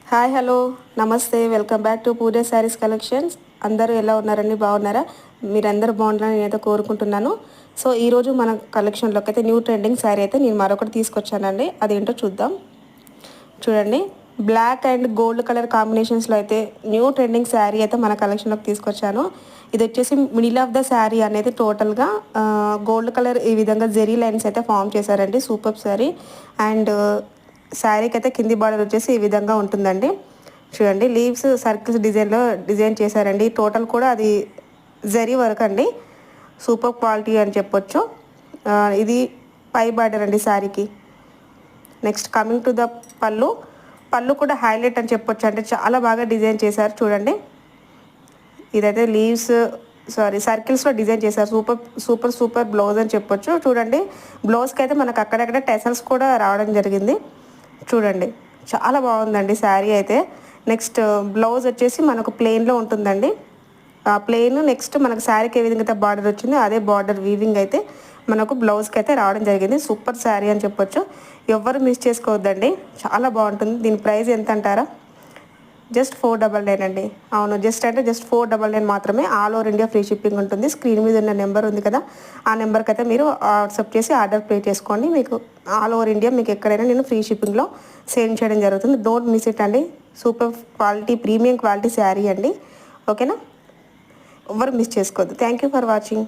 Hi hello నమస్తే welcome back to Pooja Sarees collections. అందరూ ఎలా ఉన్నారండి? బాగున్నారా? మీరందరూ బాగుండాలని నేనైతే కోరుకుంటున్నాను. సో ఈరోజు మన కలెక్షన్లోకి అయితే న్యూ ట్రెండింగ్ శారీ అయితే నేను మరొకటి తీసుకొచ్చానండి. అదేంటో చూద్దాం. చూడండి, బ్లాక్ అండ్ గోల్డ్ కలర్ కాంబినేషన్స్లో అయితే న్యూ ట్రెండింగ్ శారీ అయితే మన కలెక్షన్లోకి తీసుకొచ్చాను. ఇది వచ్చేసి మిడిల్ ఆఫ్ ద శారీ అనేది టోటల్గా గోల్డ్ కలర్ ఈ విధంగా జెరీ లైన్స్ అయితే ఫామ్ చేశారండి. సూపర్ శారీ. అండ్ శారీకి అయితే కింది బార్డర్ వచ్చేసి ఈ విధంగా ఉంటుందండి. చూడండి, లీవ్స్ సర్కిల్స్ డిజైన్లో డిజైన్ చేశారండి. టోటల్ కూడా అది జరీ వర్క్ అండి. సూపర్ క్వాలిటీ అని చెప్పొచ్చు. ఇది పై బార్డర్ అండి శారీకి. నెక్స్ట్ కమింగ్ టు ద పళ్ళు. పళ్ళు కూడా హైలైట్ అని చెప్పొచ్చు, అంటే చాలా బాగా డిజైన్ చేశారు. చూడండి, ఇదైతే లీవ్స్ సర్కిల్స్లో డిజైన్ చేశారు. సూపర్ సూపర్ సూపర్ బ్లౌజ్ అని చెప్పొచ్చు. చూడండి, బ్లౌజ్కి అయితే మనకు అక్కడక్కడ టెసల్స్ కూడా రావడం జరిగింది. చూడండి, చాలా బాగుందండి శారీ అయితే. నెక్స్ట్ బ్లౌజ్ వచ్చేసి మనకు ప్లెయిన్లో ఉంటుందండి. ప్లెయిన్ నెక్స్ట్ మనకు శారీకి ఏ విధంగా అయితే బార్డర్ వచ్చిందో అదే బార్డర్ వీవింగ్ అయితే మనకు బ్లౌజ్కి అయితే రావడం జరిగింది. సూపర్ శారీ అని చెప్పొచ్చు. ఎవ్వరు మిస్ చేసుకోవద్దండి, చాలా బాగుంటుంది. దీని ప్రైస్ ఎంత అంటారా? జస్ట్ 499 అండి. అవును, జస్ట్ 499 మాత్రమే. All over India free shipping ఉంటుంది. స్క్రీన్ మీద ఉన్న నెంబర్ ఉంది కదా, ఆ నెంబర్కి అయితే మీరు వాట్సాప్ చేసి ఆర్డర్ ప్లే చేసుకోండి. మీకు ఆల్ ఓవర్ ఇండియా మీకు ఎక్కడైనా నేను ఫ్రీ షిప్పింగ్లో సెండ్ చేయడం జరుగుతుంది. డోంట్ మిస్ ఇట్ అండి. Super quality, premium quality sari అండి. ఓకేనా? ఎవరు మిస్ చేసుకోవద్దు. Thank you for watching.